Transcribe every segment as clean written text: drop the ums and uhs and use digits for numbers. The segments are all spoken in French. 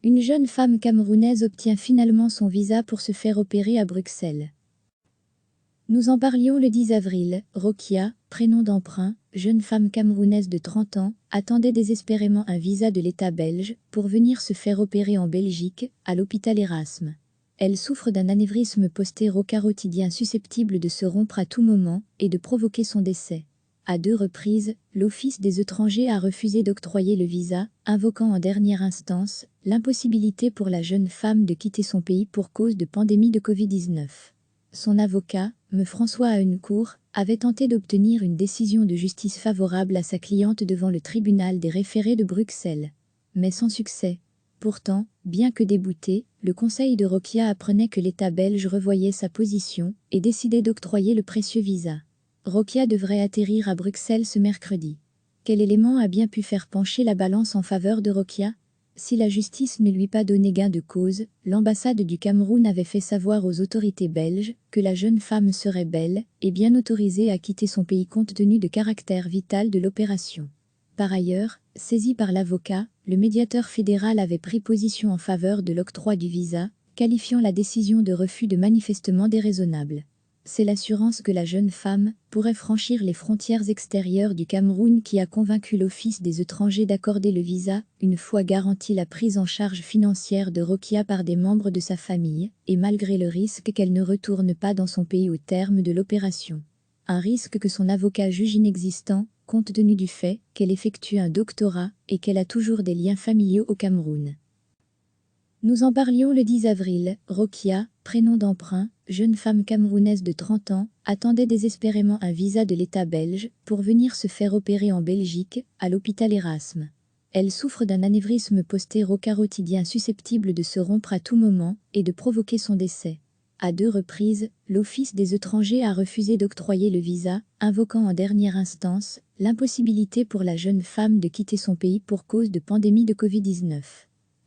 Une jeune femme camerounaise obtient finalement son visa pour se faire opérer à Bruxelles. Nous en parlions le 10 avril, Rokia, prénom d'emprunt, jeune femme camerounaise de 30 ans, attendait désespérément un visa de l'État belge pour venir se faire opérer en Belgique, à l'hôpital Erasme. Elle souffre d'un anévrisme postéro-carotidien susceptible de se rompre à tout moment et de provoquer son décès. À 2 reprises, l'Office des étrangers a refusé d'octroyer le visa, invoquant en dernière instance l'impossibilité pour la jeune femme de quitter son pays pour cause de pandémie de Covid-19. Son avocat, M. François Ahencourt, avait tenté d'obtenir une décision de justice favorable à sa cliente devant le tribunal des référés de Bruxelles. Mais sans succès. Pourtant, bien que débouté, le conseil de Rokia apprenait que l'État belge revoyait sa position et décidait d'octroyer le précieux visa. Rokia devrait atterrir à Bruxelles ce mercredi. Quel élément a bien pu faire pencher la balance en faveur de Rokia ? Si la justice ne lui pas donné gain de cause, l'ambassade du Cameroun avait fait savoir aux autorités belges que la jeune femme serait belle et bien autorisée à quitter son pays compte tenu du caractère vital de l'opération. Par ailleurs, saisi par l'avocat, le médiateur fédéral avait pris position en faveur de l'octroi du visa, qualifiant la décision de refus de manifestement déraisonnable. C'est l'assurance que la jeune femme pourrait franchir les frontières extérieures du Cameroun qui a convaincu l'Office des étrangers d'accorder le visa, une fois garantie la prise en charge financière de Rokia par des membres de sa famille, et malgré le risque qu'elle ne retourne pas dans son pays au terme de l'opération. Un risque que son avocat juge inexistant, compte tenu du fait qu'elle effectue un doctorat et qu'elle a toujours des liens familiaux au Cameroun. Nous en parlions le 10 avril, Rokia, prénom d'emprunt, jeune femme camerounaise de 30 ans, attendait désespérément un visa de l'État belge pour venir se faire opérer en Belgique, à l'hôpital Erasme. Elle souffre d'un anévrisme postéro-carotidien susceptible de se rompre à tout moment et de provoquer son décès. À 2 reprises, l'Office des étrangers a refusé d'octroyer le visa, invoquant en dernière instance l'impossibilité pour la jeune femme de quitter son pays pour cause de pandémie de Covid-19.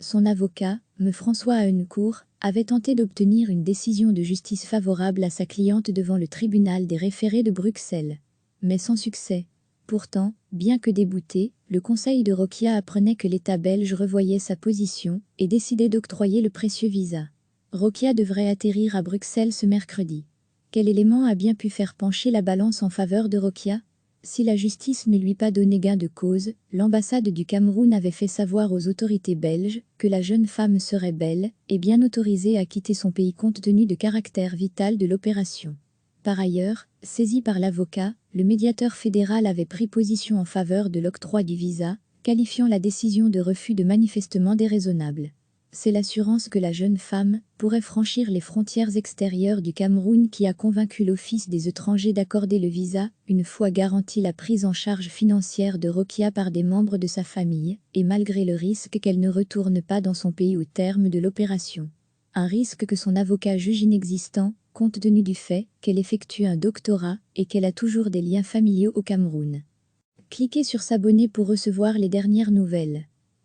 Son avocat, M. François Ahencourt, avait tenté d'obtenir une décision de justice favorable à sa cliente devant le tribunal des référés de Bruxelles. Mais sans succès. Pourtant, bien que débouté, le conseil de Rokia apprenait que l'État belge revoyait sa position et décidait d'octroyer le précieux visa. Rokia devrait atterrir à Bruxelles ce mercredi. Quel élément a bien pu faire pencher la balance en faveur de Rokia ? Si la justice ne lui pas donné gain de cause, l'ambassade du Cameroun avait fait savoir aux autorités belges que la jeune femme serait belle et bien autorisée à quitter son pays compte tenu du caractère vital de l'opération. Par ailleurs, saisi par l'avocat, le médiateur fédéral avait pris position en faveur de l'octroi du visa, qualifiant la décision de refus de manifestement déraisonnable. C'est l'assurance que la jeune femme pourrait franchir les frontières extérieures du Cameroun qui a convaincu l'Office des étrangers d'accorder le visa, une fois garantie la prise en charge financière de Rokia par des membres de sa famille, et malgré le risque qu'elle ne retourne pas dans son pays au terme de l'opération. Un risque que son avocat juge inexistant, compte tenu du fait qu'elle effectue un doctorat et qu'elle a toujours des liens familiaux au Cameroun. Cliquez sur s'abonner pour recevoir les dernières nouvelles.